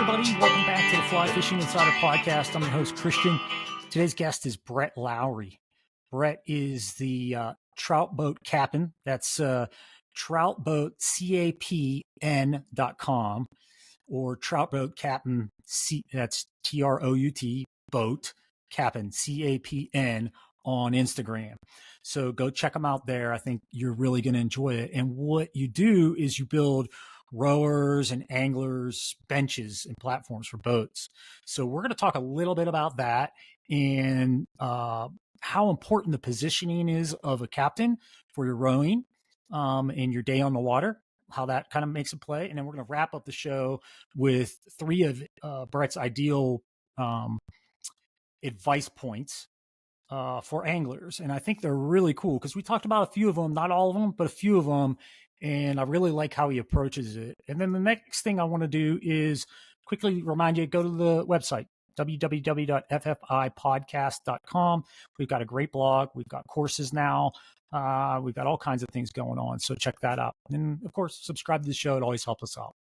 everybody. Welcome back to the Fly Fishing Insider Podcast. I'm your host, Christian. Today's guest is Brett Lowry. Brett is the Trout Boat Cap'n. That's troutboatcapn.com or Trout Boat Cap'n. That's TROUT Boat Cap'n, CAPN on Instagram. So go check them out there. I think you're really going to enjoy it. And what you do is you build rowers and anglers, benches and platforms for boats. So we're going to talk a little bit about that and how important the positioning is of a captain for your rowing and your day on the water, how that kind of makes a play. And then we're going to wrap up the show with 3 of Brett's ideal advice points for anglers. And I think they're really cool because we talked about a few of them, not all of them, but a few of them. And I really like how he approaches it. And then the next thing I want to do is quickly remind you, go to the website, www.ffipodcast.com. We've got a great blog. We've got courses now. We've got all kinds of things going on. So check that out. And of course, subscribe to the show. It always helps us out.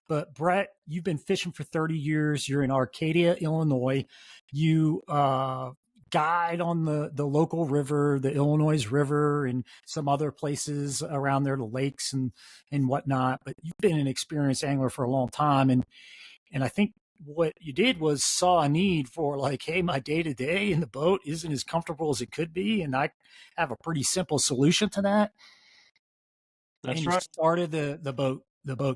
But Brett, you've been fishing for 30 years. You're in Arcadia, Illinois. You guide on the local river, the Illinois River, and some other places around there, the lakes and whatnot. But you've been an experienced angler for a long time. And I think what you did was saw a need for like, hey, my day-to-day in the boat isn't as comfortable as it could be. And I have a pretty simple solution to that. That's and right. You started the boat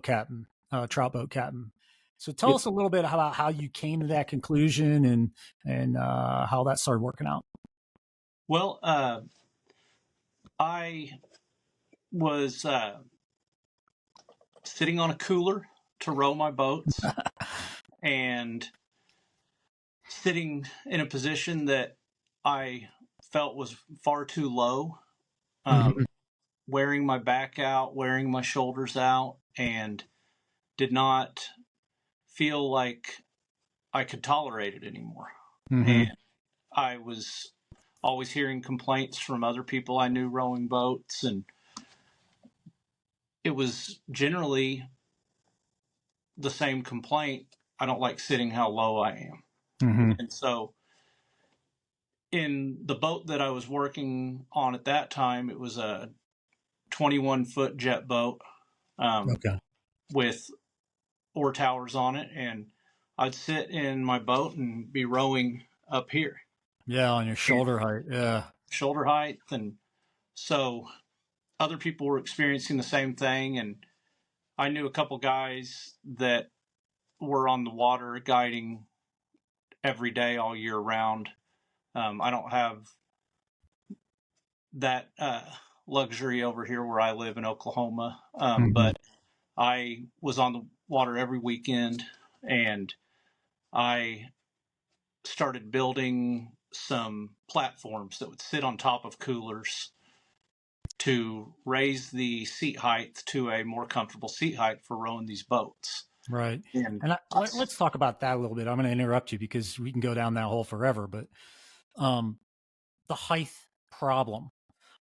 captain, Trout Boat Cap'n. So tell us a little bit about how you came to that conclusion and how that started working out. Well, I was sitting on a cooler to row my boats and sitting in a position that I felt was far too low, wearing my back out, wearing my shoulders out, and did not feel like I could tolerate it anymore. And I was always hearing complaints from other people I knew rowing boats, and it was generally the same complaint. I don't like sitting how low I am. And so in the boat that I was working on at that time, it was a 21-foot jet boat with oar towers on it. And I'd sit in my boat and be rowing up here. Yeah, on your shoulder height. Yeah. Shoulder height. And so other people were experiencing the same thing. And I knew a couple guys that were on the water guiding every day all year round. I don't have that luxury over here where I live in Oklahoma, but I was on the water every weekend, and I started building some platforms that would sit on top of coolers to raise the seat height to a more comfortable seat height for rowing these boats. Right. And let's talk about that a little bit. I'm going to interrupt you because we can go down that hole forever, but the height problem.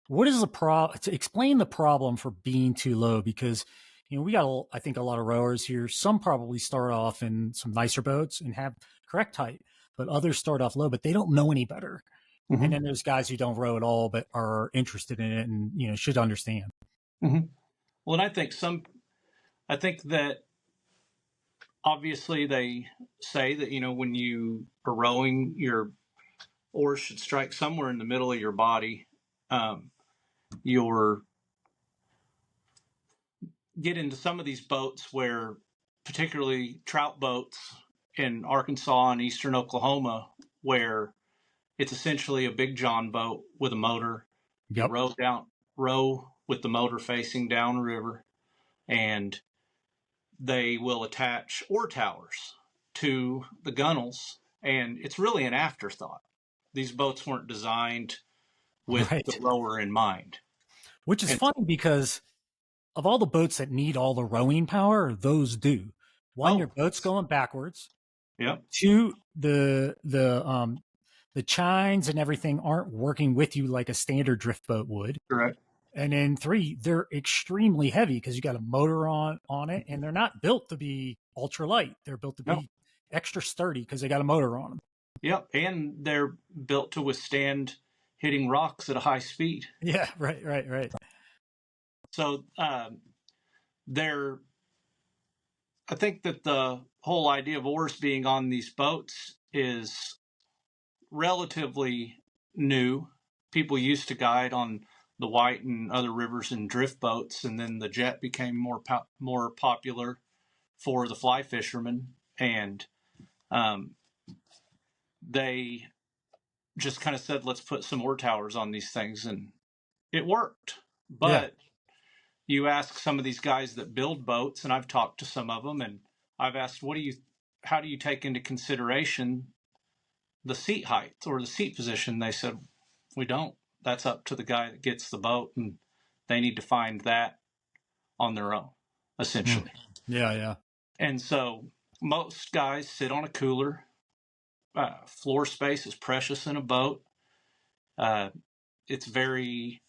What is the problem? To explain the problem for being too low, because we got, I think, a lot of rowers here. Some probably start off in some nicer boats and have correct height, but others start off low, but they don't know any better. And then there's guys who don't row at all, but are interested in it and should understand. Well, and I think that obviously they say that when you are rowing, your oars should strike somewhere in the middle of your body. You're get into some of these boats where, particularly trout boats in Arkansas and eastern Oklahoma, where it's essentially a big John boat with a motor. You row with the motor facing downriver, and they will attach oar towers to the gunnels, and it's really an afterthought. These boats weren't designed with the rower in mind. Which is funny because of all the boats that need all the rowing power, those do. One, your boat's going backwards. Yep. 2, the chines and everything aren't working with you like a standard drift boat would. Correct. And then 3, they're extremely heavy because you got a motor on it, and they're not built to be ultra light. They're built to Yep. be extra sturdy because they got a motor on them. Yep. And they're built to withstand hitting rocks at a high speed. Yeah, right. So I think that the whole idea of oars being on these boats is relatively new. People used to guide on the White and other rivers and drift boats, and then the jet became more popular for the fly fishermen, and they just kind of said, let's put some oar towers on these things, and it worked. Yeah. But you ask some of these guys that build boats, and I've talked to some of them, and I've asked, how do you take into consideration the seat height or the seat position? They said, we don't. That's up to the guy that gets the boat, and they need to find that on their own, essentially. Yeah. And so most guys sit on a cooler. Floor space is precious in a boat. It's very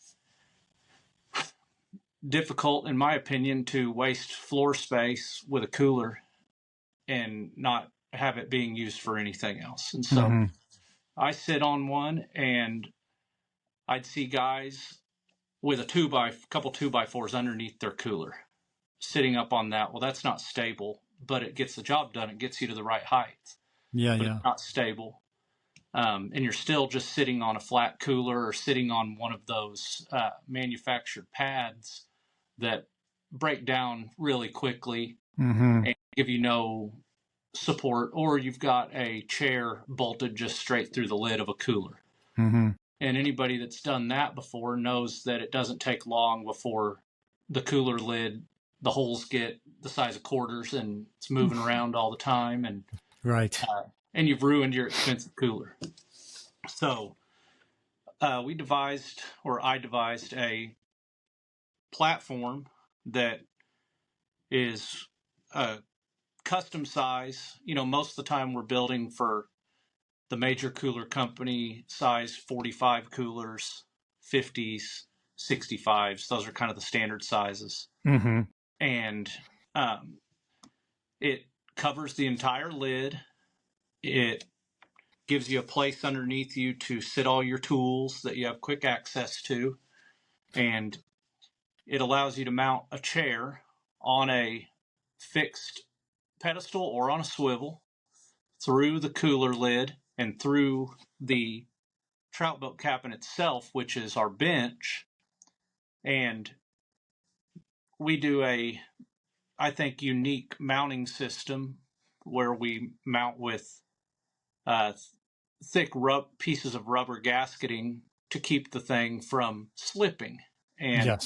difficult, in my opinion, to waste floor space with a cooler and not have it being used for anything else. And so I sit on one, and I'd see guys with a couple 2x4s underneath their cooler, sitting up on that. Well, that's not stable, but it gets the job done. It gets you to the right height. Yeah. But it's not stable. And you're still just sitting on a flat cooler or sitting on one of those manufactured pads that break down really quickly and give you no support, or you've got a chair bolted just straight through the lid of a cooler. And anybody that's done that before knows that it doesn't take long before the cooler lid, the holes get the size of quarters, and it's moving around all the time, and and you've ruined your expensive cooler. So I devised a platform that is custom size. Most of the time we're building for the major cooler company size 45 coolers, 50s, 65s. Those are kind of the standard sizes. And it covers the entire lid. It gives you a place underneath you to sit all your tools that you have quick access to. And it allows you to mount a chair on a fixed pedestal or on a swivel through the cooler lid and through the Trout Boat Cap'n itself, which is our bench. And we do I think, unique mounting system where we mount with thick pieces of rubber gasketing to keep the thing from slipping and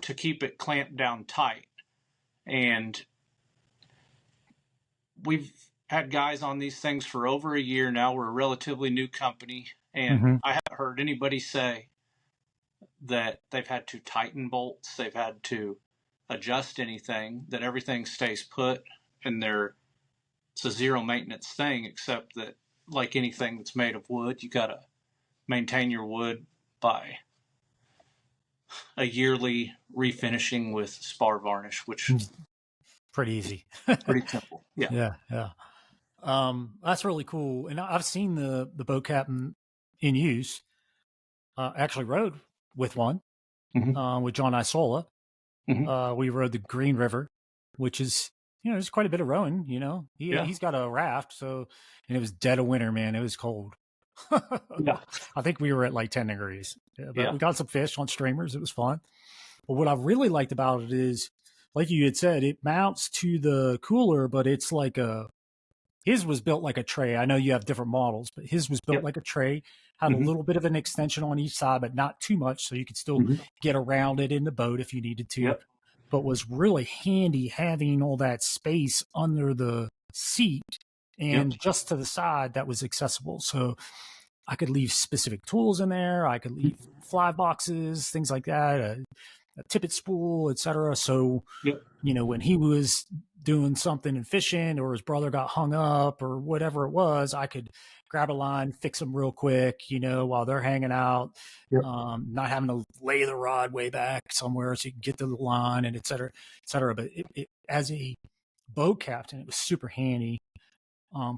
to keep it clamped down tight. And we've had guys on these things for over a year now. We're a relatively new company, and I haven't heard anybody say that they've had to tighten bolts, they've had to adjust anything, that everything stays put, and it's a zero maintenance thing, except that, like anything that's made of wood, you got to maintain your wood by a yearly refinishing with spar varnish, which is pretty easy. Pretty simple. Yeah. That's really cool. And I've seen the Boat Cap'n in use. Actually rode with one with John Isola. We rode the Green River, which is, there's quite a bit of rowing, he's got a raft. So, and it was dead of winter, man. It was cold. Yeah. I think we were at like 10 degrees, but we got some fish on streamers. It was fun. But what I really liked about it is, like you had said, it mounts to the cooler, but it's like his was built like a tray. I know you have different models, but his was built like a tray, had a little bit of an extension on each side, but not too much. So you could still get around it in the boat if you needed to, but was really handy having all that space under the seat and just to the side that was accessible. So I could leave specific tools in there. I could leave fly boxes, things like that, a tippet spool, etc. So, when he was doing something and fishing, or his brother got hung up or whatever it was, I could grab a line, fix them real quick, while they're hanging out, not having to lay the rod way back somewhere so you can get to the line, and et cetera, et cetera. But it as a boat captain, it was super handy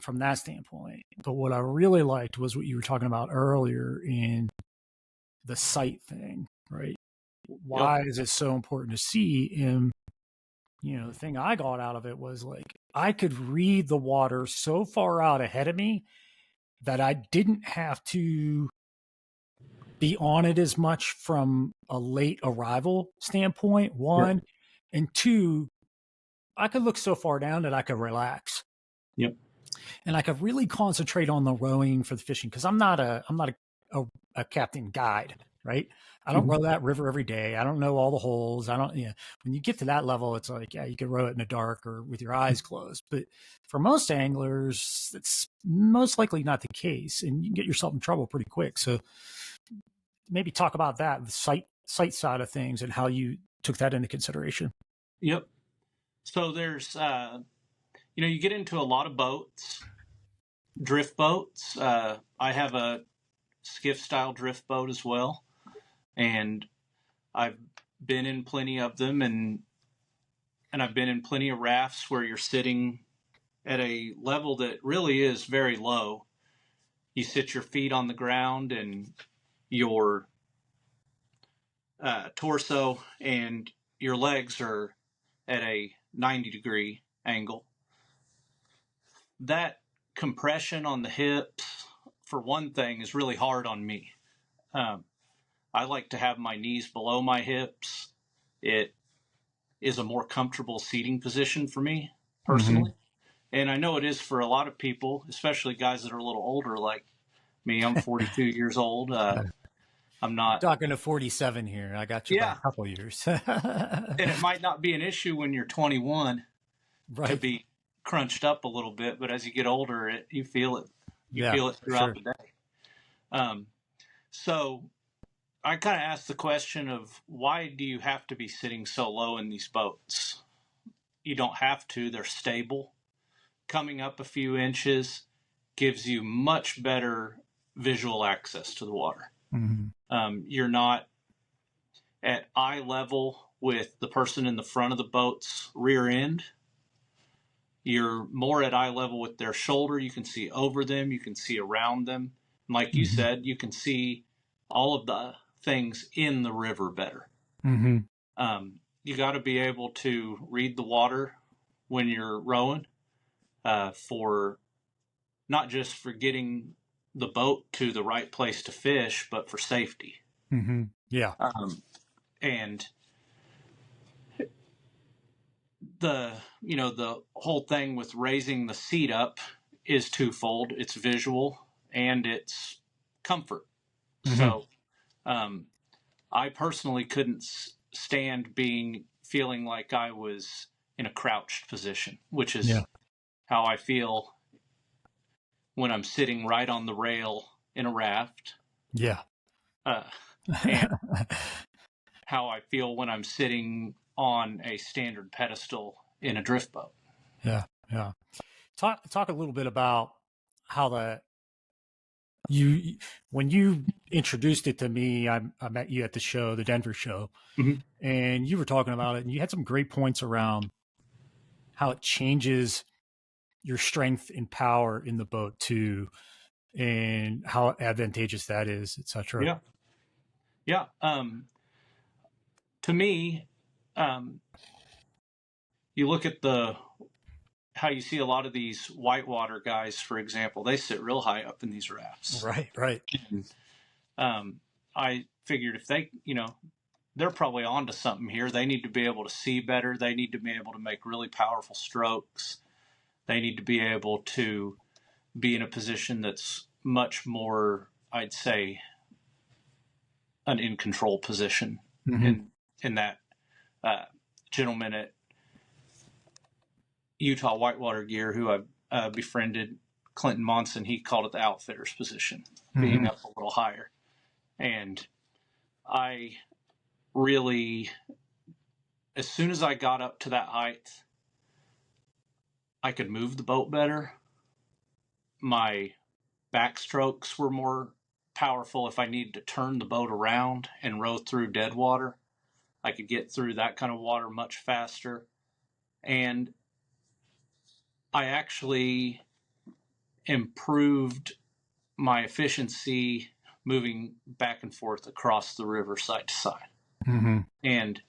from that standpoint. But what I really liked was what you were talking about earlier in the sight thing, right? Yep. Why is it so important to see? And the thing I got out of it was like I could read the water so far out ahead of me that I didn't have to be on it as much from a late arrival standpoint. Yep. One, and two, I could look so far down that I could relax. Yep. And I could really concentrate on the rowing for the fishing because I'm not a captain guide, right? I don't Mm-hmm. row that river every day. I don't know all the holes. I don't, when you get to that level, it's like, yeah, you can row it in the dark or with your eyes closed. But for most anglers, it's most likely not the case. And you can get yourself in trouble pretty quick. So maybe talk about that, the sight side of things and how you took that into consideration. Yep. So there's, you get into a lot of boats, drift boats. I have a skiff style drift boat as well, and I've been in plenty of them, and I've been in plenty of rafts where you're sitting at a level that really is very low. You sit your feet on the ground, and your torso and your legs are at a 90-degree angle. That compression on the hips, for one thing, is really hard on me. Um, I like to have my knees below my hips. It is a more comfortable seating position for me Mm-hmm. personally. And I know it is for a lot of people, especially guys that are a little older like me. I'm 42 years old. I'm You're not, talking to 47 here. I got you by a yeah. couple years. And it might not be an issue when you're 21 to Right. be crunched up a little bit, but as you get older, you feel it. You Yeah, feel it for throughout sure. the day. Um, so I kind of asked the question of why do you have to be sitting so low in these boats? You don't have to. They're stable. Coming up a few inches gives you much better visual access to the water. Mm-hmm. You're not at eye level with the person in the front of the boat's rear end. You're more at eye level with their shoulder. You can see over them, you can see around them. And like you Mm-hmm. said, you can see all of the things in the river better. Mm-hmm. You got to be able to read the water when you're rowing, for not just for getting the boat to the right place to fish, but for safety. Mm-hmm. Yeah. And the whole thing with raising the seat up is twofold. It's visual and it's comfort. Mm-hmm. So um, I personally couldn't stand feeling like I was in a crouched position, which Yeah. is how I feel when I'm sitting right on the rail in a raft, Yeah. uh, and how I feel when I'm sitting on a standard pedestal in a drift boat. Yeah. Yeah. Talk a little bit about how you when you introduced it to me, I met you at the show, the Denver show, Mm-hmm. and you were talking about it, and you had some great points around how it changes your strength and power in the boat too, and how advantageous that is, etc. Yeah, yeah. To me, um, you look at the how you see a lot of these whitewater guys, for example. They sit real high up in these rafts. Right. Right. And, I figured if they're probably onto something here. They need to be able to see better. They need to be able to make really powerful strokes. They need to be able to be in a position that's much more, I'd say, an in control position. Mm-hmm. In that uh, gentleman at Utah Whitewater Gear, who I befriended, Clinton Monson, he called it the outfitter's position, being Mm-hmm. up a little higher. And I really, as soon as I got up to that height, I could move the boat better. My backstrokes were more powerful. If I needed to turn the boat around and row through dead water, I could get through that kind of water much faster. And I actually improved my efficiency moving back and forth across the river side to side. Mm-hmm. And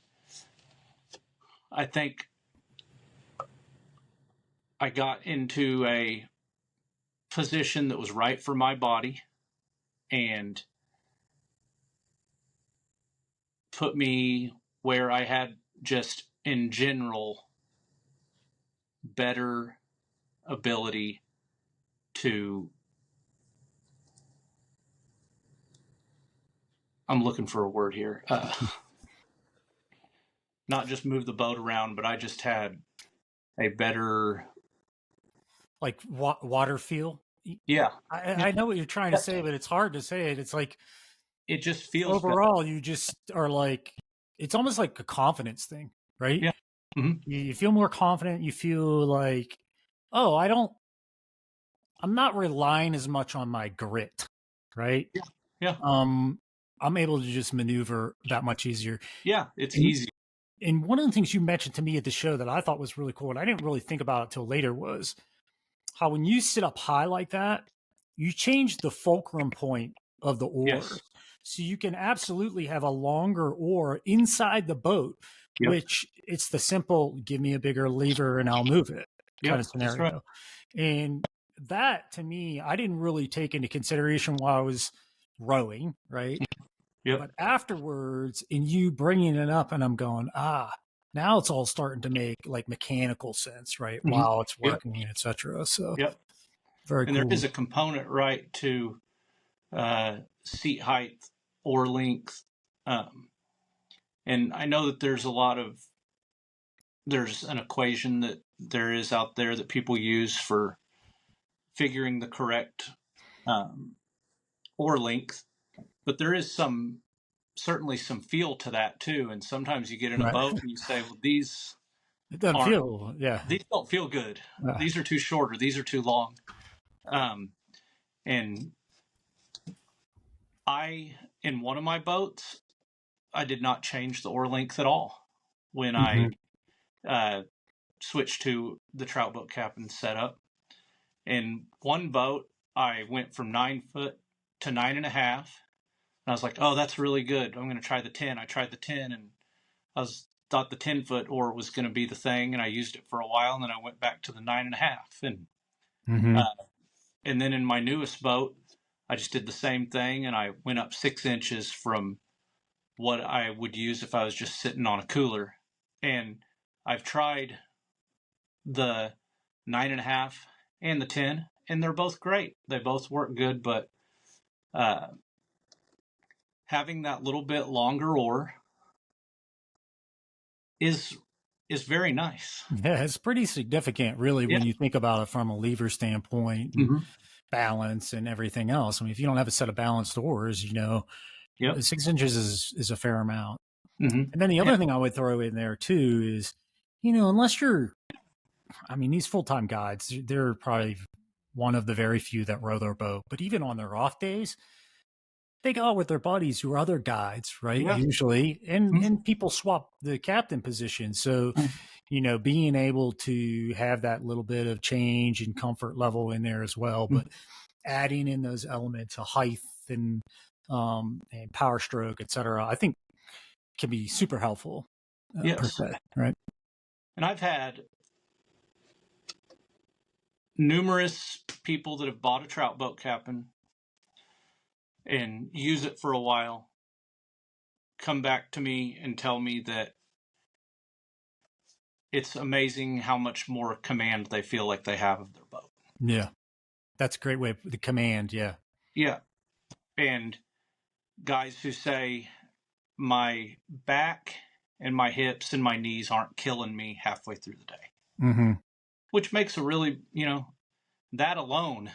I think I got into a position that was right for my body and put me where I had just in general better ability to, I'm looking for a word here, not just move the boat around, but I just had a better, Like water feel. yeah, I know what you're trying to say, but it's hard to say it. It's like it just feels better. overall, you just are like, it's almost like a confidence thing, right? Yeah. Mm-hmm. You feel more confident. You feel like, oh, I'm not relying as much on my grit, right? Yeah. Yeah. I'm able to just maneuver that much easier. Yeah. It's And, easy. and one of the things you mentioned to me at the show that I thought was really cool, and I didn't really think about it till later, was how when you sit up high like that, you change the fulcrum point of the oar. Yes. So you can absolutely have a longer oar inside the boat, Yep. which it's the simple give me a bigger lever and I'll move it kind Yep. of That's right. scenario. And that to me, I didn't really take into consideration while I was rowing, right? Yep. But afterwards, in you bringing it up, and I'm going, now it's all starting to make like mechanical sense, right? Mm-hmm. While it's Yep. working, etc. So Yep. very And there cool. is a component, right, to seat height or length. And I know that there's an equation that there is out there that people use for figuring the correct oar length, but there is certainly some feel to that too. And sometimes you get in a Right. boat and you say, well, these It doesn't aren't, feel, yeah. these don't feel good. Uh, These are too short or these are too long. Um, and in one of my boats, I did not change the oar length at all when I mhm. uh, switched to the Trout Boat Cap'n setup. In one boat, I went from 9 foot to 9.5. And I was like, oh, that's really good. I'm going to try the 10. I tried the 10 and thought the 10-foot oar was going to be the thing. And I used it for a while. And then I went back to the 9.5. Mhm. And then in my newest boat, I just did the same thing. And I went up 6 inches from what I would use if I was just sitting on a cooler. And I've tried the 9.5 and the 10, and they're both great. They both work good, but uh, having that little bit longer oar is very nice. Yeah, it's pretty significant, really, Yeah. when you think about it from a lever standpoint and Mm-hmm. balance and everything else. I mean, if you don't have a set of balanced oars, Yep. 6 inches is a fair amount. Mm-hmm. And then the And, other thing I would throw in there too is, unless I mean, these full time guides, they're probably one of the very few that row their boat, but even on their off days, they go out with their buddies who are other guides, right? yeah. Usually, Mm-hmm. and people swap the captain position. So, being able to have that little bit of change and comfort level in there as well, but adding in those elements of height and power stroke, etc., I think can be super helpful per Yes. se, right? And I've had numerous people that have bought a Trout Boat Cap'n and use it for a while come back to me and tell me that it's amazing how much more command they feel like they have of their boat. Yeah, that's a great way. The command, yeah. Yeah. And guys who say, my back and my hips and my knees aren't killing me halfway through the day, Mm-hmm. which makes a really, that alone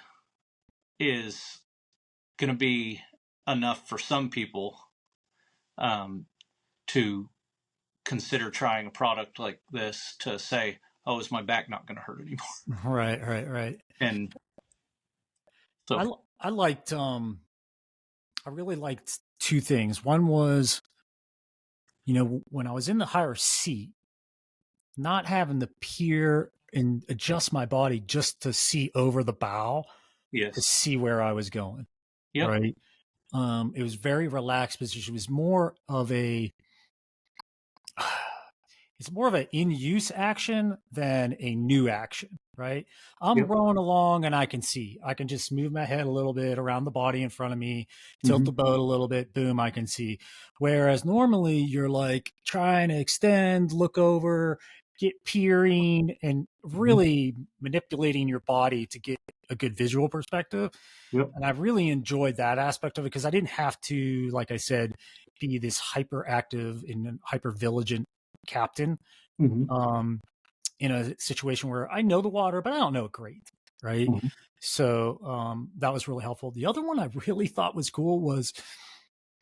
is going to be enough for some people to consider trying a product like this to say, oh, is my back not going to hurt anymore? Right. And so, I liked I really liked two things. One was, when I was in the higher seat, not having the and adjust my body just to see over the bow to Yes. see where I was going. Yep. Right. It was very relaxed position. It was more of a it's more of an in-use action than a new action, right? I'm Yep. rowing along and I can see. I can just move my head a little bit around the body in front of me, tilt Mm-hmm. the boat a little bit, boom, I can see. Whereas normally you're like trying to extend, look over, get peering, and Mm-hmm. really manipulating your body to get a good visual perspective. Yep. And I've really enjoyed that aspect of it because I didn't have to, like I said, be this hyperactive and hyper vigilant captain Mm-hmm. um, in a situation where I know the water, but I don't know it great, right? Mm-hmm. So that was really helpful. The other one I really thought was cool was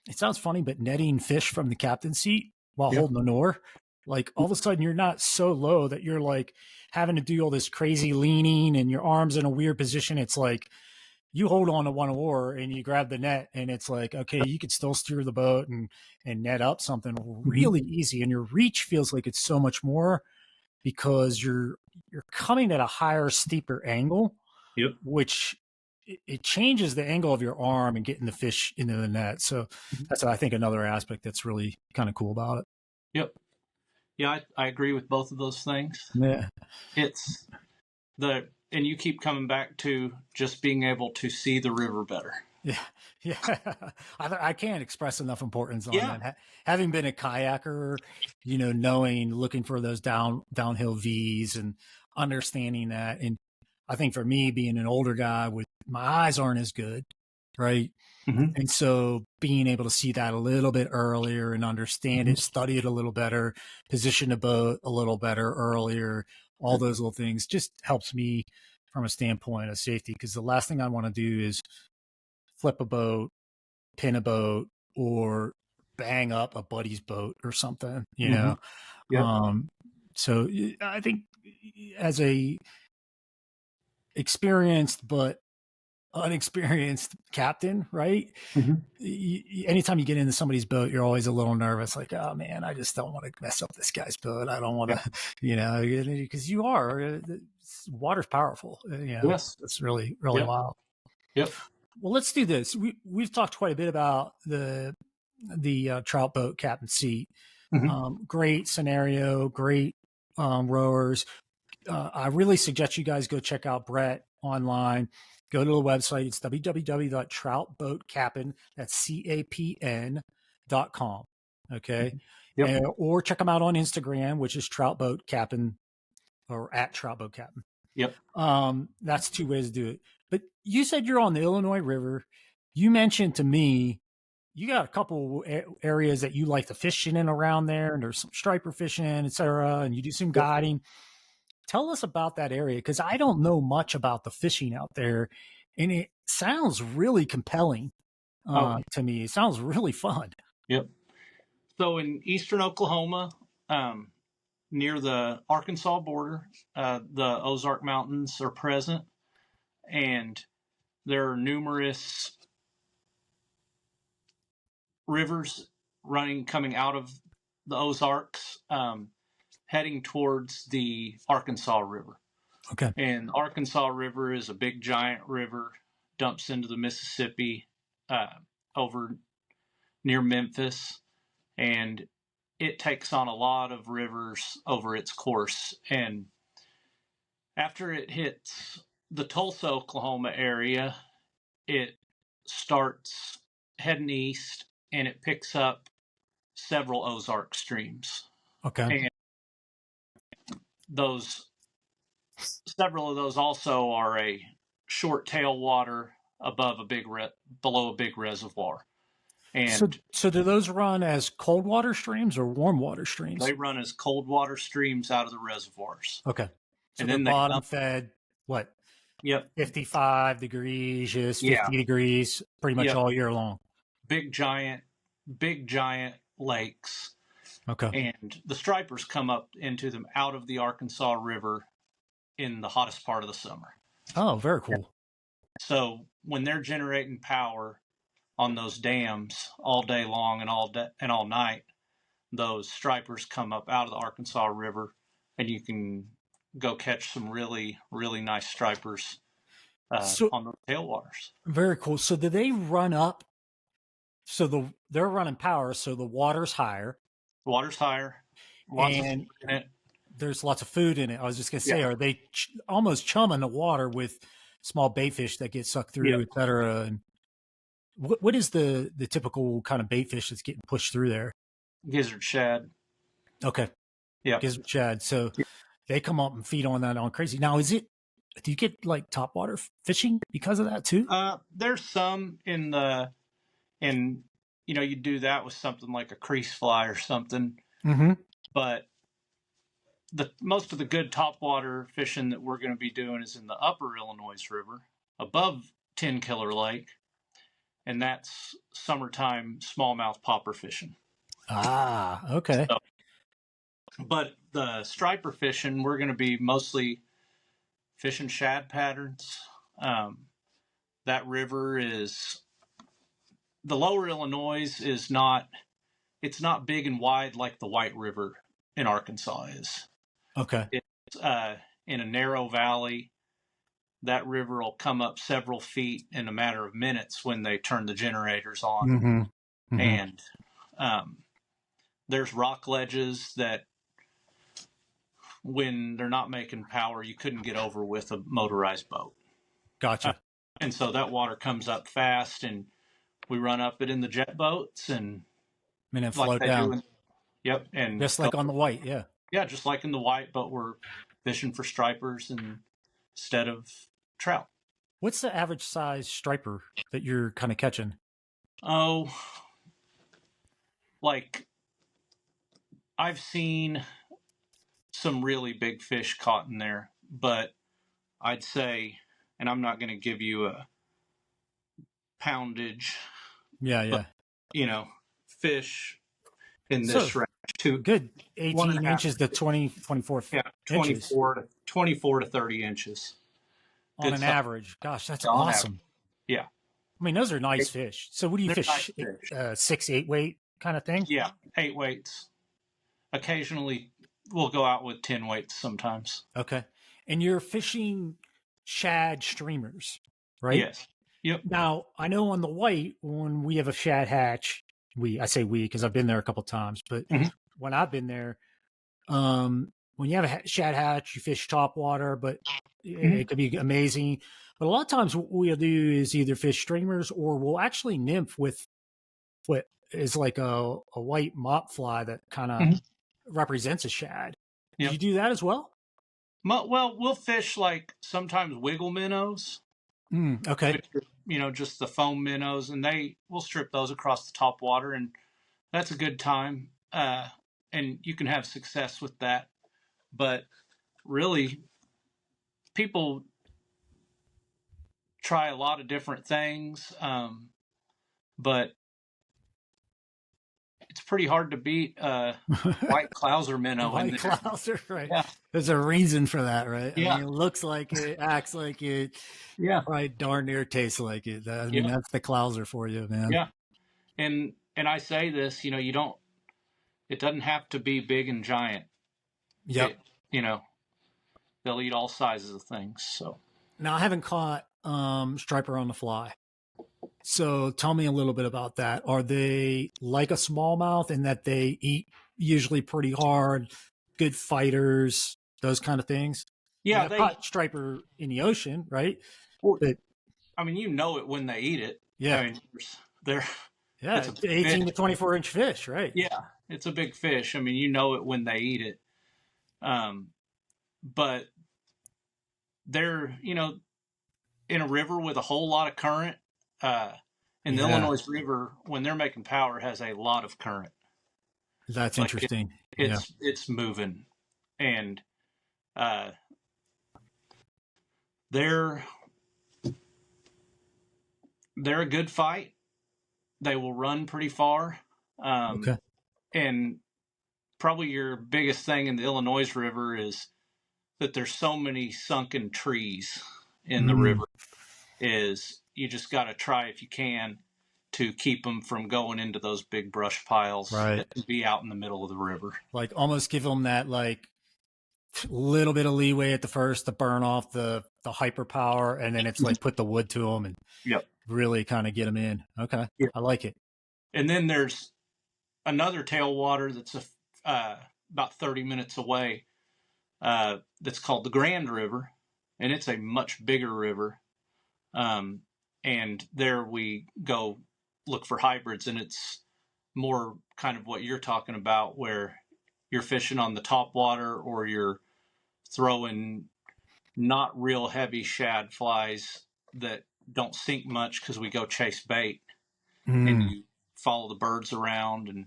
it sounds funny, but netting fish from the captain's seat while Yeah. holding an oar. Like all of a sudden, you're not so low that you're like having to do all this crazy leaning and your arms in a weird position. It's like you hold on to one oar and you grab the net and it's like, okay, you could still steer the boat and net up something Mm-hmm. really easy. And your reach feels like it's so much more because you're coming at a higher, steeper angle, Yep. which it changes the angle of your arm and getting the fish into the net. So Mm-hmm. that's, I think, another aspect that's really kind of cool about it. Yep. Yeah, I agree with both of those things. Yeah. It's and you keep coming back to just being able to see the river better. Yeah, yeah. I can't express enough importance on Yeah. that. Having been a kayaker, knowing, looking for those downhill V's and understanding that. And I think for me, being an older guy with my eyes aren't as good, right? Mm-hmm. And so being able to see that a little bit earlier and understand Mm-hmm. it, study it a little better, position the boat a little better earlier, all those little things just helps me from a standpoint of safety. Because the last thing I want to do is flip a boat, pin a boat, or bang up a buddy's boat or something, Mm-hmm. Yep. Um, so I think as a experienced but unexperienced captain, right? Mm-hmm. Anytime you get into somebody's boat, you're always a little nervous. Like, oh man, I just don't want to mess up this guy's boat. I don't want Yeah. to, because you are. Water's powerful. Yes. It's really, really Yep. wild. Yep. Well, let's do this. We've talked quite a bit about the Trout Boat Cap'n seat. Mm-hmm. Great scenario, great rowers. I really suggest you guys go check out Brett online. Go to the website. It's www.troutboatcap'n. That's CAPN.com. Okay. Yep. Or check them out on Instagram, which is Trout Boat Cap'n or at Trout Boat Cap'n. Yep. That's two ways to do it. But you said you're on the Illinois River. You mentioned to me you got a couple areas that you like to fish in and around there, and there's some striper fishing, et cetera, and you do some Yep. guiding. Tell us about that area because I don't know much about the fishing out there, and it sounds really compelling Oh, to me. It sounds really fun. yep. So in eastern Oklahoma, um, near the Arkansas border, the Ozark Mountains are present, and there are numerous rivers coming out of the Ozarks, heading towards the Arkansas River. Okay. And the Arkansas River is a big giant river, dumps into the Mississippi uh, over near Memphis, and it takes on a lot of rivers over its course. And after it hits the Tulsa, Oklahoma area, it starts heading east and it picks up several Ozark streams. Okay. And those several of those also are a short tailwater above below a big reservoir. So, And so do those run as cold water streams or warm water they streams? run as cold water streams out of the reservoirs. Okay. So And they're then they bottom dump. fed, what, Yep. 55 degrees, just Yeah. 50 degrees pretty much Yep. all year long. Big giant, big giant lakes. Okay. And the stripers come up into them out of the Arkansas River in the hottest part of the summer. Oh, very cool. So when they're generating power on those dams all day long and all night, those stripers come up out of the Arkansas River, and you can go catch some really, really nice stripers So on the tailwaters. very cool. So do they run up? So they're running power, so the water's higher, The water's higher, lots of and food in it. there's lots of food in it. I was just gonna Yeah. say, are they almost chumming the water with small bait fish that get sucked Yeah. through, et cetera? And what is the typical kind of bait fish that's getting pushed through there? Gizzard shad. Okay, Yeah. gizzard shad. So they come up and feed on that on crazy. Now, is it? Do you get like topwater fishing because of that too? There's some in you do that with something like a crease fly or something, Mm-hmm. but the most of the good topwater fishing that we're going to be doing is in the upper Illinois River above 10 Killer Lake, and that's summertime smallmouth popper fishing. Ah, okay. So, but the striper fishing, we're going to be mostly fishing shad patterns. Um, that river is the lower Illinois is not, it's not big and wide like the White River in Arkansas is. Okay. It's in a narrow valley. That river will come up several feet in a matter of minutes when they turn the generators on. Mm-hmm. Mm-hmm. And um, there's rock ledges that when they're not making power, you couldn't get over with a motorized boat. Gotcha. And so that water comes up fast, and we run up it in the jet boats and And then like float they do down, in, yep, and just go, like on the white. Yeah. yeah, just like in the White, but we're fishing for stripers instead of trout. What's the average size striper that you're kind of catching? Oh, like I've seen some really big fish caught in there, but I'd say, and I'm not going to give you a poundage, Yeah, but yeah. fish in So this range, two, good, one and 18 a half, inches to 20, 24 yeah, inches 24 to 30 inches. on Good an size average. Gosh, that's on average. awesome. Yeah, I mean, those are nice fish. So what do you they're nice fish? fish. 6, 8 weight kind of thing? Yeah, 8 weights. Occasionally, we'll go out with 10 weights sometimes. Okay. And you're fishing shad streamers, right? Yes. Yep. Now, I know on the white, when we have a shad hatch, I say we because I've been there a couple times, but Mhm. when I've been there, when you have a shad hatch, you fish top water, but Mhm. it could be amazing. But a lot of times, what we'll do is either fish streamers or we'll actually nymph with what is like a white mop fly that kind of Mhm. represents a shad. Do you Yep. do that as well? Well, we'll fish like sometimes wiggle minnows, Okay. which are, just the foam minnows, and we'll strip those across the top water, and that's a good time. And you can have success with that. But really, people try a lot of different things, but it's pretty hard to beat white clouser minnow in White there. clouds, right? Yeah, There's a reason for that, right? I yeah, mean, it looks like it, acts like it, yeah, probably darn near tastes like it. I mean, yeah, that's the clouser for you, man. yeah. And I say this, you don't. It doesn't have to be big and giant. Yep. It, you know, they'll eat all sizes of things. So Now I haven't caught striper on the fly. So tell me a little bit about that. Are they like a smallmouth in that they eat usually pretty hard, good fighters, those kind of things? I mean, yeah, I've caught striper in the ocean, right? well, But I mean, it when they eat it. yeah, I mean, they're yeah, it's a big 18 fish. to 24-inch fish, right? Yeah, it's a big fish. I mean, it when they eat it. Um, but they're in a river with a whole lot of current. Uh, and the Yeah, Illinois River, when they're making power, has a lot of current. that's Like interesting. Yeah. it's moving, and uh, they're they're a good fight. They will run pretty far, Okay. and probably your biggest thing in the Illinois River is that there's so many sunken trees in the Mm, river. Is you just got to try if you can to keep them from going into those big brush piles right. that can be out in the middle of the river. Like almost give them that like little bit of leeway at the first to burn off the hyper power, and then it's like put the wood to them and Yep. really kind of get them in. Okay, Yep. I like it. And then there's another tailwater that's about 30 minutes away that's called the Grand River, and it's a much bigger river. And there we go look for hybrids, and it's more kind of what you're talking about, where you're fishing on the top water or you're throwing not real heavy shad flies that don't sink much because we go chase bait and you follow the birds around and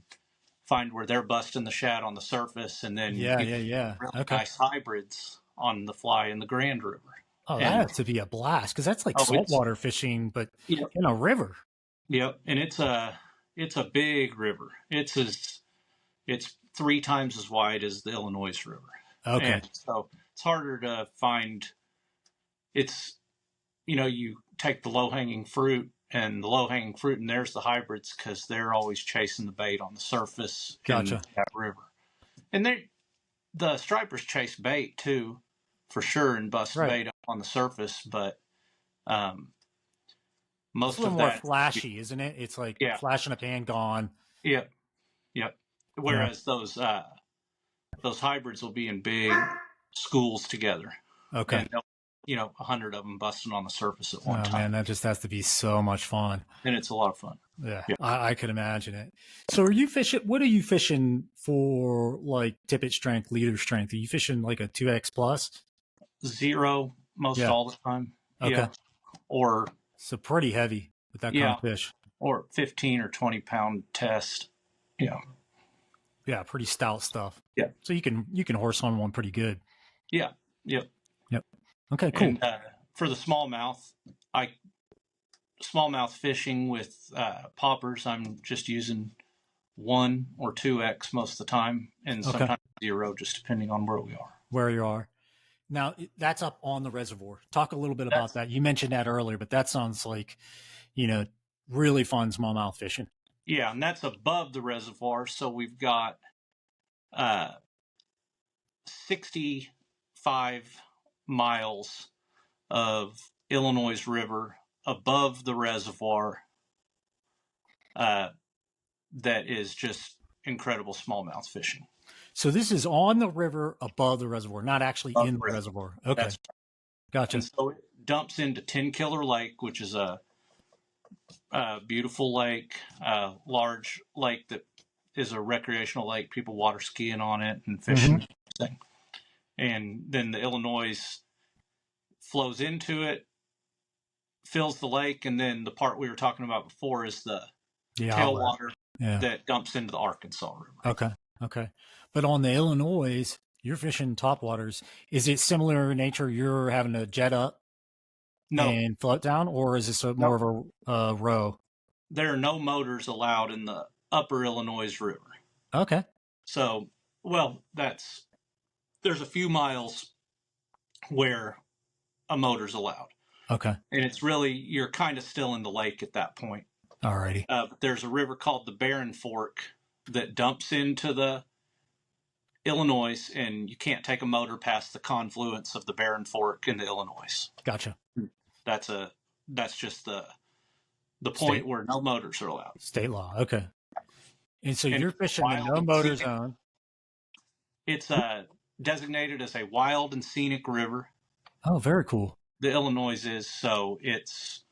find where they're busting the shad on the surface, and then Yeah, you yeah, get yeah. really Okay. nice hybrids on the fly in the Grand River. Oh, that And has to be a blast because that's like it's saltwater fishing, but yep, in a river. yep, and it's a big river. It's 3 times as wide as the Illinois River, Okay, and so it's harder to find. It's you take the low hanging fruit, and the low hanging fruit, and there's the hybrids because they're always chasing the bait on the surface in gotcha. that river, and the stripers chase bait too, for sure, and bust Right. bait up on the surface, but um, It's a most little of more that, flashy, isn't it? It's like yeah, flash in a pan, gone. yep, yep. Yeah. Whereas those hybrids will be in big schools together, Okay. and 100 of them busting on the surface at one Oh time, man, that just has to be so much fun. and it's a lot of fun. Yeah, Yeah, I could imagine it. So, are you fishing? What are you fishing for? Like tippet strength, leader strength? Are you fishing like a 2X plus? zero most Yeah. all the time. Okay. Yeah, or So pretty heavy with that kind yeah, of fish. or 15 or 20 pound test. Yeah, Yeah, pretty stout stuff. yeah, So you can horse on one pretty good. yeah, yep. Yep. Okay, cool. And for the smallmouth, I smallmouth fishing with poppers, I'm just using 1 or 2X most of the time, and Okay. sometimes zero, just depending on where we are. Where you are. Now, that's up on the reservoir. Talk a little bit about That's that. You mentioned that earlier, but that sounds like, you know, really fun smallmouth fishing. yeah, and that's above the reservoir. So we've got uh, 65 miles of Illinois River above the reservoir uh, that is just incredible smallmouth fishing. So this is on the river above the reservoir, not actually Above in the the reservoir. reservoir. Okay. That's Gotcha. and so it dumps into Ten Killer Lake, which is a beautiful lake, large lake that is a recreational lake. People water skiing on it and Mm-hmm. fishing. And then the Illinois flows into it, fills the lake, and then the part we were talking about before is the The outlet. tailwater Yeah. that dumps into the Arkansas River. Okay. Okay. But on the Illinois, you're fishing topwaters. Is it similar in nature? You're having to jet up No, and float down, or is this more no, of a row? there are no motors allowed in the upper Illinois River. Okay. So, well, there's a few miles where a motor's allowed. Okay. And it's really, you're kind of still in the lake at that point. Alrighty. But there's a river called the Barren Fork that dumps into the Illinois, and you can't take a motor past the confluence of the Barren Fork and the Illinois. Gotcha. That's just the point State where no motors are allowed. state law. Okay. And so And you're it's fishing the wild no and motor scenic. zone. It's designated as a wild and scenic river. Oh, very cool. The Illinois is, so it's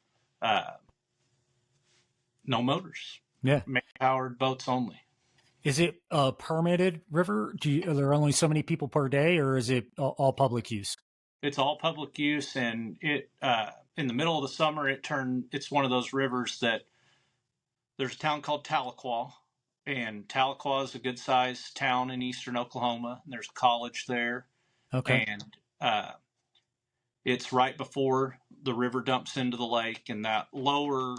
no motors, Yeah. powered boats only. Is it a permitted river? Are there only so many people per day, or is it all public use? It's all public use, and it in the middle of the summer it's one of those rivers that there's a town called Tahlequah, and Tahlequah is a good sized town in eastern Oklahoma. There's a college there, Okay. and it's right before the river dumps into the lake, and that lower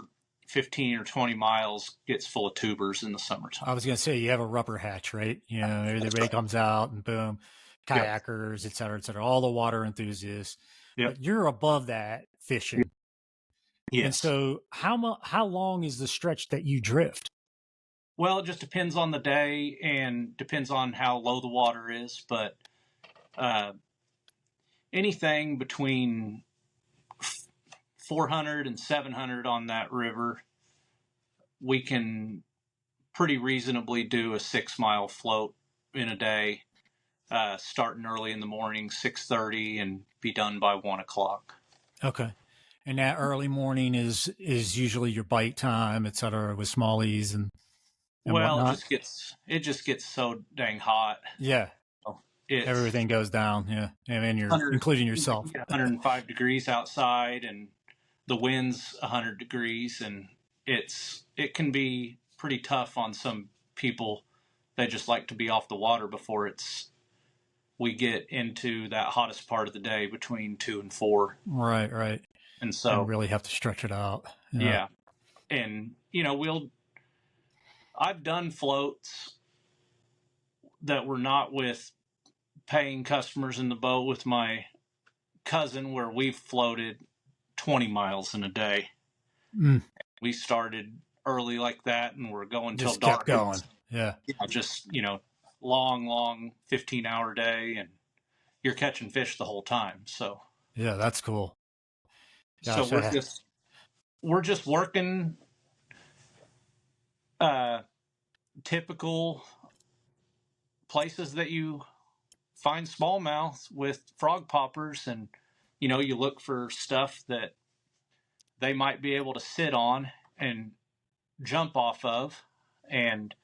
15 or 20 miles gets full of tubers in the summertime. I was going to say you have a rubber hatch, right? You know, maybe the ray comes out and boom, kayakers, et cetera, all the water enthusiasts. Yep. But you're above that fishing. Yes. And so how long is the stretch that you drift? Well, it just depends on the day and depends on how low the water is, but Uh, anything between 400 and 700 on that river, we can pretty reasonably do a 6 mile float in a day, starting early in the morning, 6:30, and be done by 1 o'clock. Okay. And that early morning is usually your bite time, et cetera, with smallies and Well, whatnot. it just gets so dang hot. Yeah. It's Everything goes down. Yeah. And then you're 100, including yourself. 105 degrees outside, and the wind's 100 degrees, and it can be pretty tough on some people. They just like to be off the water before we get into that hottest part of the day between 2 and 4. Right, right. And And so, really have to stretch it out. Yeah. yeah. And, I've done floats that were not with paying customers in the boat with my cousin where we've floated 20 miles in a day. Mm. We started early like that and we're going till Just kept dark. going. Yeah. Just, long 15-hour day, and you're catching fish the whole time. So, Yeah, that's cool. so Gosh, we're just working uh, typical places that you find smallmouth with frog poppers, and you look for stuff that they might be able to sit on and jump off of and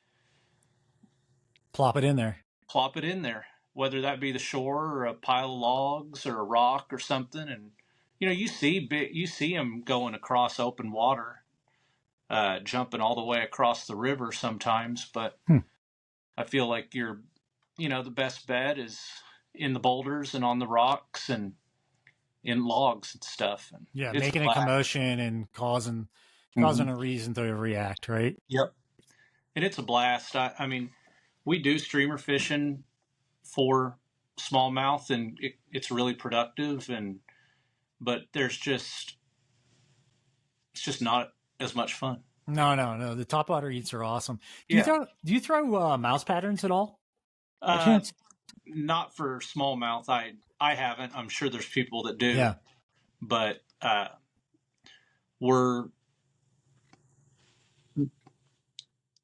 plop it in there. plop it in there, whether that be the shore or a pile of logs or a rock or something. And you see them going across open water, jumping all the way across the river sometimes. But Hmm. I feel like the best bet is in the boulders and on the rocks and in logs and stuff. And Yeah, it's a making a blast. commotion and causing Mm-hmm. a reason to react, right? Yep. And it's a blast. I mean, we do streamer fishing for smallmouth, and it's really productive. But it's just not as much fun. No, no, no. The top water eats are awesome. Yeah. Do you throw mouse patterns at all? By Uh, chance? not for smallmouth. I haven't. I'm sure there's people that do, Yeah. but we're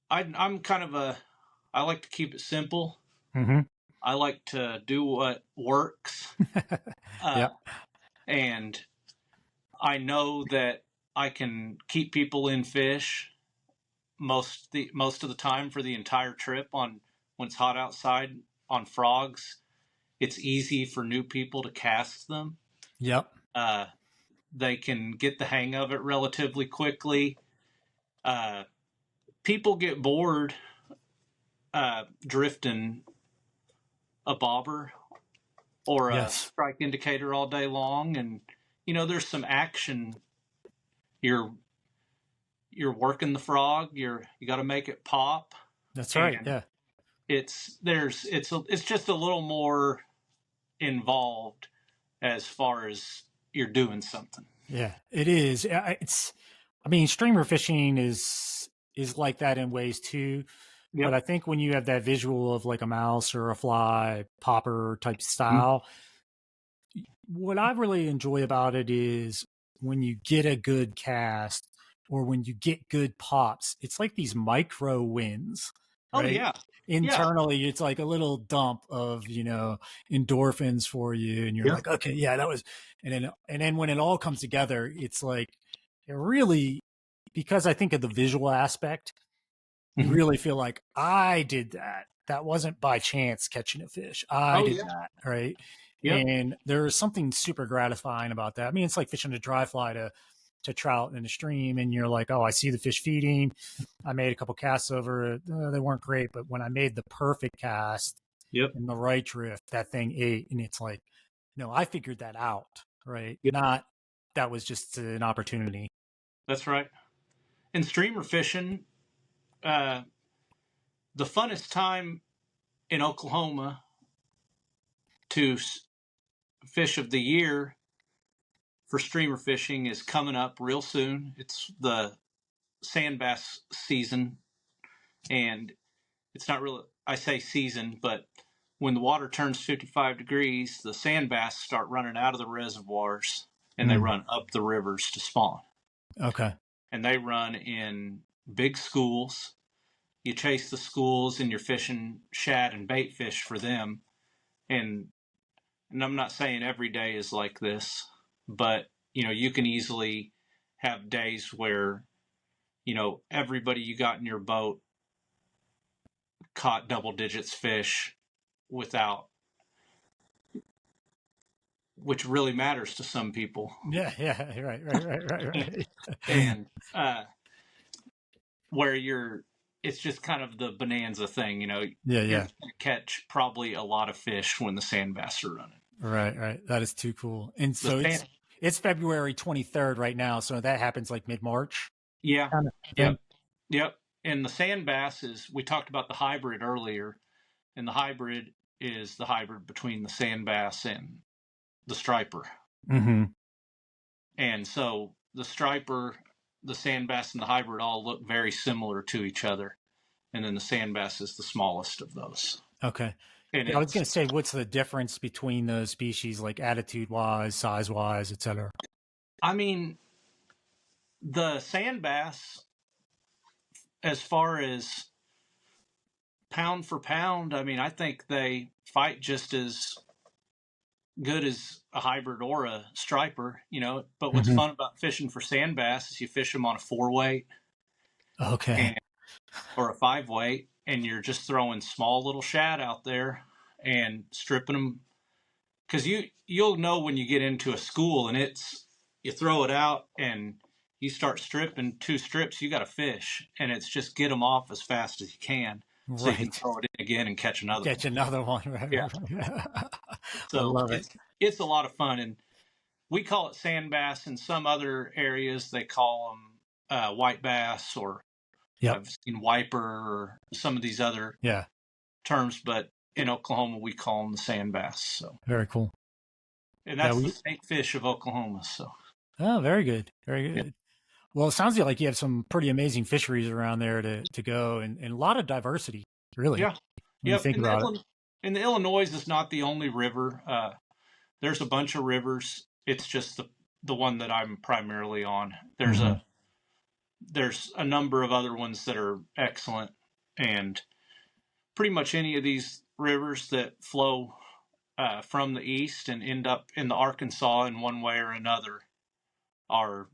I'm kind of I like to keep it simple. Mm-hmm. I like to do what works, uh, Yeah. and I know that I can keep people in fish most of the time for the entire trip on when it's hot outside on frogs. It's easy for new people to cast them. Yep. Uh, they can get the hang of it relatively quickly. Uh, People get bored drifting a bobber or a Yes. strike indicator all day long, and there's some action. You're working the frog. You got to make it pop, That's right. and Yeah. it's just a little more involved as far as you're doing something. Yeah. It is. I mean, streamer fishing is like that in ways too. But Yep. I think when you have that visual of like a mouse or a fly popper type Mm-hmm. style, what I really enjoy about it is when you get a good cast or when you get good pops, it's like these micro wins, Oh right? yeah, yeah, Internally, it's like a little dump of, endorphins for you. And you're yeah. like, okay, yeah, that was, and then when it all comes together, it's like, it really, because I think of the visual aspect, you Mm-hmm. really feel like I did that. That wasn't by chance catching a fish. I Oh did yeah, that, right? yep, And there's something super gratifying about that. I mean, it's like fishing a dry fly to trout in a stream, and you're like, oh, I see the fish feeding. I made a couple casts over it. They weren't great, but when I made the perfect cast yep, in the right drift, that thing ate, and it's like, no, I figured that out, right? yep. Not that was just an opportunity. That's right. And streamer fishing, uh, the funnest time in Oklahoma to fish of the year for streamer fishing is coming up real soon. It's the sand bass season, and it's not really, I say season, but when the water turns 55 degrees, the sand bass start running out of the reservoirs and they Mm. run up the rivers to spawn. Okay. And they run in big schools. You chase the schools and you're fishing shad and bait fish for them. And I'm not saying every day is like this, but you can easily have days where everybody you got in your boat caught double digits fish without, which really matters to some people. Yeah. Yeah. Right. And where it's just kind of the bonanza thing, Yeah. you're Yeah. just going to catch probably a lot of fish when the sand bass are running. Right. That is too cool. And The so sand, it's February 23rd right now. So that happens like mid-March yeah, kind of thing. yep. And the sand bass we talked about the hybrid earlier, and the hybrid is the hybrid between the sand bass and the striper. Mm-hmm. And so the striper, the sand bass, and the hybrid all look very similar to each other. And then the sand bass is the smallest of those. Okay. And Yeah, I was going to say, what's the difference between those species, like attitude-wise, size-wise, et cetera? I mean, the sand bass, as far as pound for pound, I mean, I think they fight just as good as a hybrid or a striper, But what's Mm-hmm. fun about fishing for sand bass is you fish them on a 4-weight Okay. or a 5-weight, and you're just throwing small little shad out there and stripping them. Because you'll know when you get into a school and you throw it out and you start stripping 2 strips, you got a fish, and it's just get them off as fast as you can so you can Right. throw it in again and catch another Catch one. another one. Right. Yeah. I So love it. it's a lot of fun, and we call it sand bass. In some other areas, they call them white bass, or Yep. I've seen wiper or some of these other Yeah. terms, but in Oklahoma, we call them the sand bass. So, Very cool. and Yeah. that's the state fish of Oklahoma. So, Oh, very good. Very yeah. good. Well, it sounds like you have some pretty amazing fisheries around there to go, and a lot of diversity, really, Yeah. when you Yep. think about it. And the Illinois is not the only river. There's a bunch of rivers. It's just the one that I'm primarily on. Mm-hmm. There's a number of other ones that are excellent, and pretty much any of these rivers that flow from the east and end up in the Arkansas in one way or another are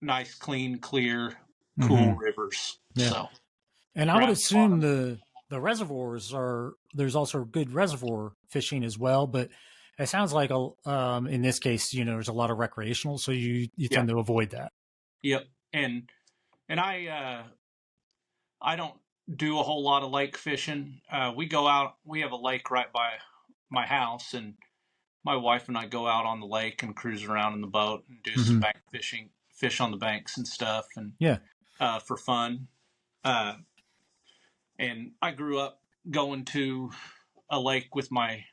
nice, clean, clear, cool Mm-hmm. rivers. Yeah. So And I would Raft assume Bottom. the reservoirs there's also good reservoir fishing as well, but it sounds like in this case, there's a lot of recreational, so you Yeah. tend to avoid that. Yep. And I don't do a whole lot of lake fishing. We go out. We have a lake right by my house, and my wife and I go out on the lake and cruise around in the boat and do some Mm-hmm. bank fishing, fish on the banks and stuff, and Yeah. for fun. Uh, and I grew up going to a lake with my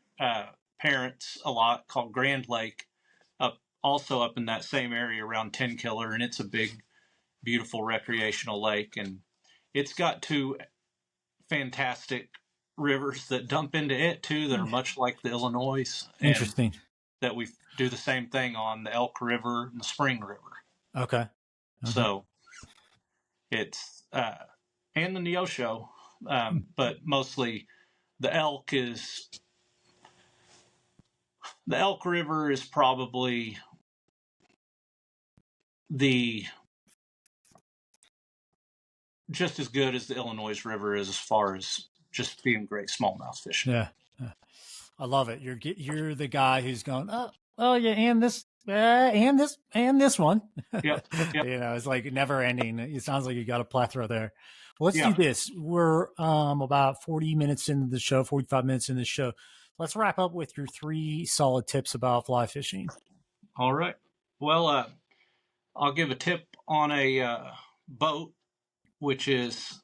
parents a lot called Grand Lake, also up in that same area around Tenkiller, and it's a big, beautiful recreational lake, and it's got 2 fantastic rivers that dump into it too that are much like the Illinois, and Interesting. that we do the same thing on the Elk River and the Spring River. Okay. Okay. So it's and the Neosho, but mostly the Elk River is probably the just as good as the Illinois River is as far as just being great smallmouth fishing. Yeah. I love it. You're the guy who's going, oh yeah, and this one. Yep. Yep. It's like never ending. It sounds like you got a plethora there. Well, let's do Yeah. this. We're about 40 minutes into the show, 45 minutes in the show. Let's wrap up with your 3 solid tips about fly fishing. All right. Well, I'll give a tip on a boat, which is,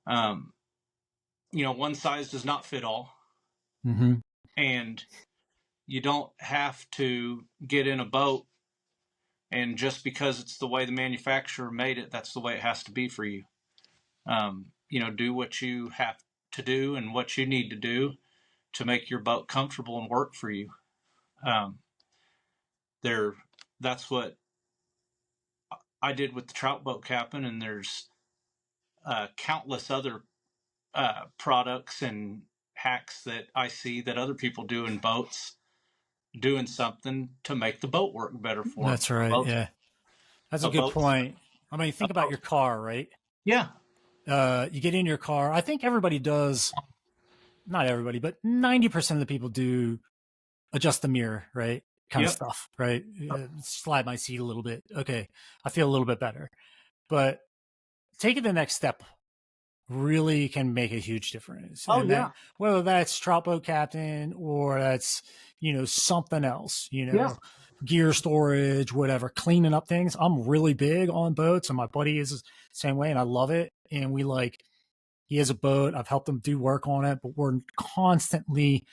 one size does not fit all, Mm-hmm. and you don't have to get in a boat and just because it's the way the manufacturer made it, that's the way it has to be for you. Do what you have to do and what you need to do to make your boat comfortable and work for you. Um, there, that's what I did with the Trout Boat Cap'n, and there's countless other products and hacks that I see that other people do in boats, doing something to make the boat work better for them. That's right. Yeah. That's a good Boats. point. I mean, think about your car, right? Yeah. You get in your car. I think everybody does, not everybody, but 90% of the people do adjust the mirror, right? Kind of Yep. stuff, right? Slide my seat a little bit. Okay. I feel a little bit better. But taking the next step really can make a huge difference. Oh And yeah. that, whether that's Trout Boat Captain or that's, something else, Yeah. gear storage, whatever, cleaning up things. I'm really big on boats, and my buddy is the same way, and I love it. And he has a boat. I've helped him do work on it, but we're constantly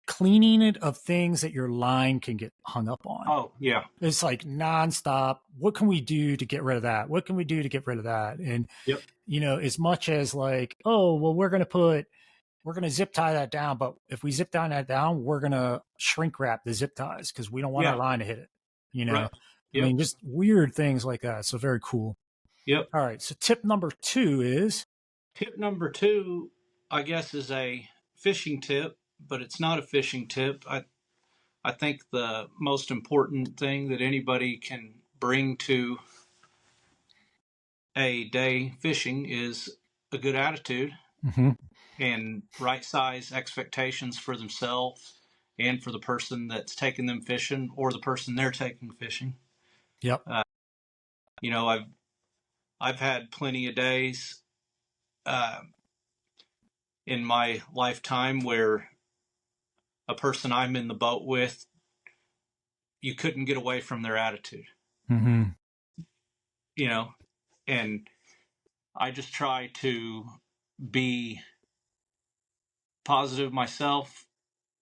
cleaning it of things that your line can get hung up on. Oh yeah. It's like nonstop. What can we do to get rid of that? What can we do to get rid of that? And, Yep. as much as like, oh, well, we're going to zip tie that down. But if we zip tie that down, we're going to shrink wrap the zip ties because we don't want our Yeah. line to hit it. Right. I Yep. mean, just weird things like that. So very cool. Yep. All right. So tip number 2 is Tip number 2, I guess, is a fishing tip, but it's not a fishing tip. I think the most important thing that anybody can bring to a day fishing is a good attitude and right size expectations for themselves and for the person that's taking them fishing or the person they're taking fishing. Yep. I've had plenty of days in my lifetime where a person I'm in the boat with, you couldn't get away from their attitude, Mm-hmm. And I just try to be positive myself,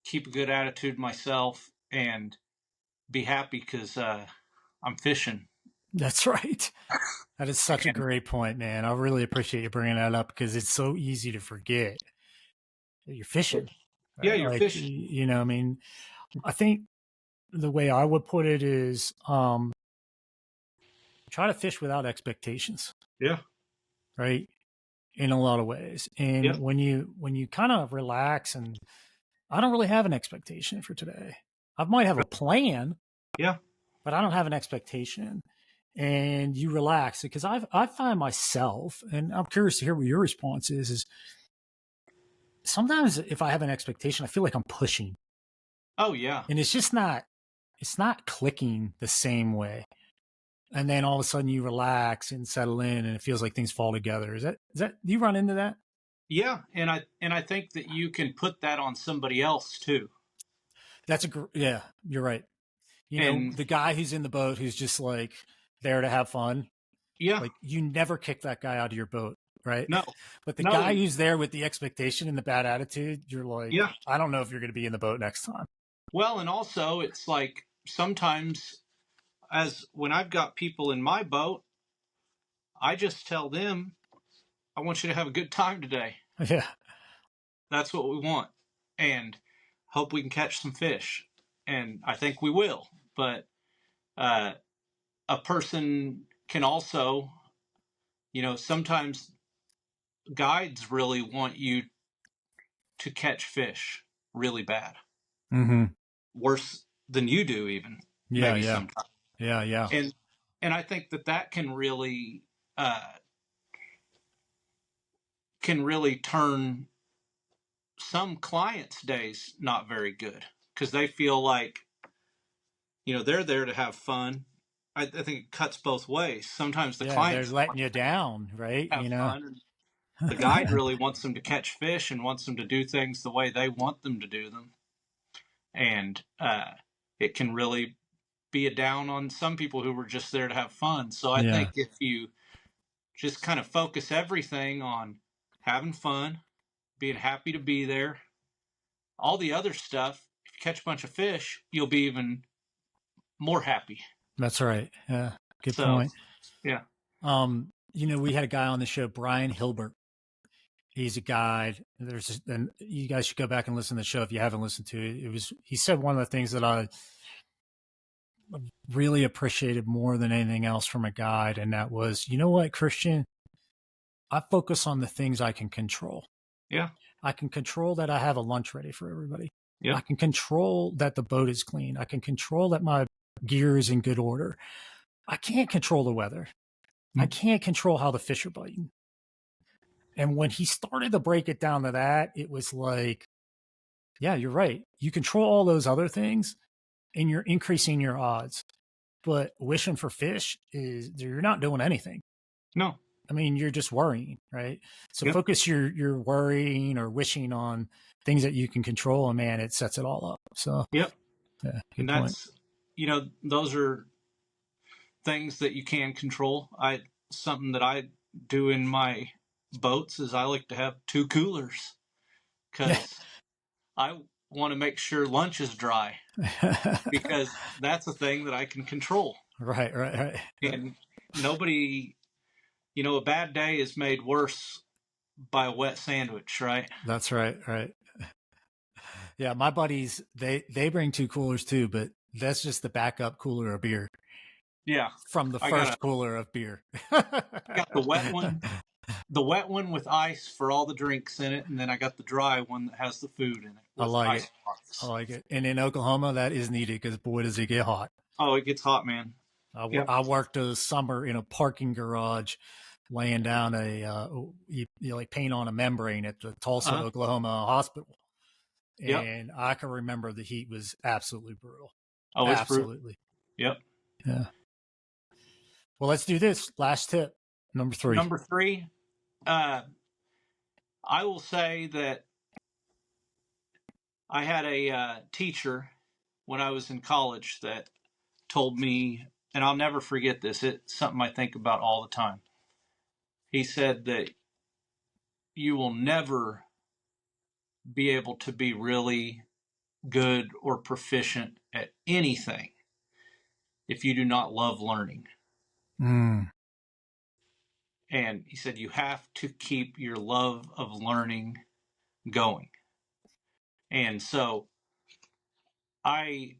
keep a good attitude myself, and be happy because I'm fishing. That's right. That is such a And great point, man. I really appreciate you bringing that up because it's so easy to forget that you're fishing, yeah, right? you're Like, fishing. I mean, I think the way I would put it is try to fish without expectations, Yeah, right? In a lot of ways. yeah, And when you kind of relax, and I don't really have an expectation for today. I might have a plan, yeah, but I don't have an expectation. And you relax because I find myself, and I'm curious to hear what your response is sometimes if I have an expectation, I feel like I'm pushing, oh yeah, and it's not clicking the same way. And then all of a sudden you relax and settle in, and it feels like things fall together. Is that do you run into that? yeah. And I think that you can put that on somebody else too. Yeah, you're right. And The guy who's in the boat who's just like there to have fun, yeah, like you never kick that guy out of your boat, right? no, But the no, guy who's there with the expectation and the bad attitude, you're like, yeah. I don't know if you're going to be in the boat next time. Well, and also it's like sometimes as when I've got people in my boat, I just tell them, I want you to have a good time today. Yeah, That's what we want. And hope we can catch some fish. And I think we will. But uh, a person can also, sometimes guides really want you to catch fish really bad, mm-hmm. worse than you do, even Yeah, maybe yeah, sometimes. yeah, yeah. And I think that uh, can really turn some clients' days not very good because they feel like they're there to have fun. I think it cuts both ways. Sometimes the Yeah, they're clients letting you down, right? have fun, and the guide really wants them to catch fish and wants them to do things the way they want them to do them. And it can really be a down on some people who were just there to have fun. So I Yeah, think if you just kind of focus everything on having fun, being happy to be there, all the other stuff, if you catch a bunch of fish, you'll be even more happy. that's right. Yeah, good So, point. yeah. We had a guy on the show, Brian Hilbert, He's a guide. And you guys should go back and listen to the show if you haven't listened to it. He said one of the things that I really appreciated more than anything else from a guide, and that was, you know what, Christian, I focus on the things I can control. Yeah. I can control that I have a lunch ready for everybody. Yep. I can control that the boat is clean. I can control that my gear is in good order. I can't control the weather. I can't control how the fish are biting. And when he started to break it down to that, it was like, yeah, you're right. You control all those other things and you're increasing your odds. But wishing for fish is, you're not doing anything. No. I mean, you're just worrying, right? So Yep. focus your worrying or wishing on things that you can control, and man, it sets it all up. So Yep. yeah, And that's, those are things that you can control. Something that I do in my boats is I like to have 2 coolers because I want to make sure lunch is dry because that's a thing that I can control. Right. And nobody, a bad day is made worse by a wet sandwich, right? That's right. Yeah, my buddies, they bring 2 coolers too, but that's just the backup cooler of beer. Yeah. From the first cooler of beer. Got the wet one with ice for all the drinks in it, and then I got the dry one that has the food in it with ice blocks. I like it. And in Oklahoma, that is needed because boy, does it get hot. Oh, it gets hot, man. I worked a summer in a parking garage, laying down like paint on a membrane at the Tulsa, Oklahoma hospital. And I can remember the heat was absolutely brutal. Oh, it's absolutely. Brutal. Yep. Yeah. Well, let's do this. Last tip, number 3. Number 3, I will say that I had a teacher when I was in college that told me, and I'll never forget this, it's something I think about all the time. He said that you will never be able to be really good or proficient at anything if you do not love learning. And he said you have to keep your love of learning going. And so I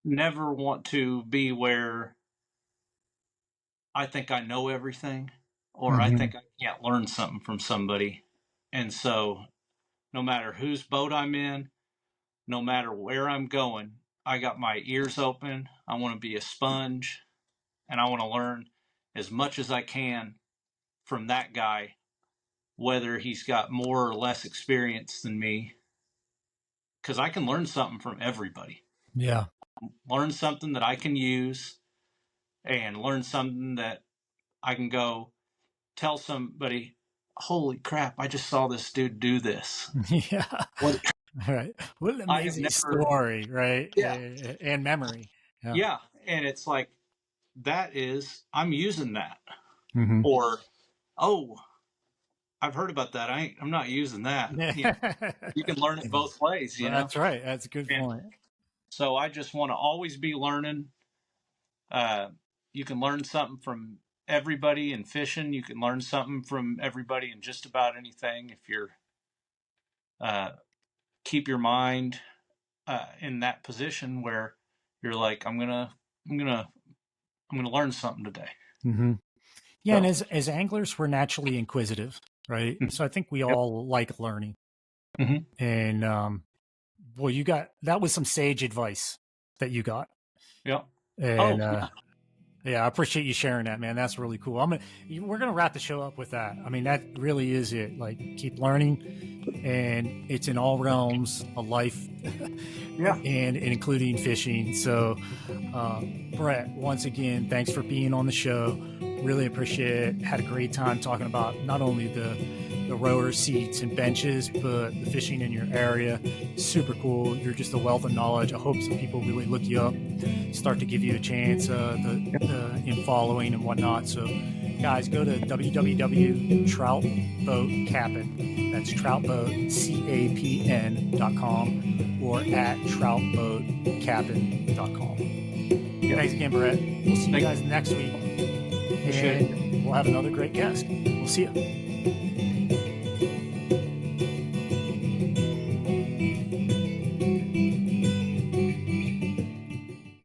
never want to be where I think I know everything or I think I can't learn something from somebody. And so no matter whose boat I'm in, no matter where I'm going, I got my ears open. I want to be a sponge and I want to learn as much as I can from that guy, whether he's got more or less experience than me, because I can learn something from everybody. Yeah. Learn something that I can use and learn something that I can go tell somebody, holy crap, I just saw this dude do this. Yeah. Right. What an amazing story, right? Yeah. And memory. Yeah. And it's like, I'm using that. Or, oh, I've heard about that. I'm not using that. You can learn it both ways, you know? That's right. That's a good point. So I just want to always be learning. You can learn something from everybody in fishing. You can learn something from everybody in just about anything if you're keep your mind in that position where you're like, I'm gonna learn something today. Yeah, so. And as anglers, we're naturally inquisitive, right? So I think we all like learning. And well, that was some sage advice that you got. Yeah. And yeah, I appreciate you sharing that, man. That's really cool. We're gonna wrap the show up with that. I mean, that really is it. Like, keep learning, and it's in all realms of life, and including fishing. So, Brett, once again, thanks for being on the show. Really appreciate it. Had a great time talking about not only the rower seats and benches, but the fishing in your area. Super cool. You're just a wealth of knowledge. I hope some people really look you up, start to give you a chance in following and whatnot. So guys, go to www.troutboatcap'n. That's troutboatcapn.com or at troutboatcap'n.com. Thanks again, Brett. We'll see you guys next week. And we'll have another great guest. We'll see you.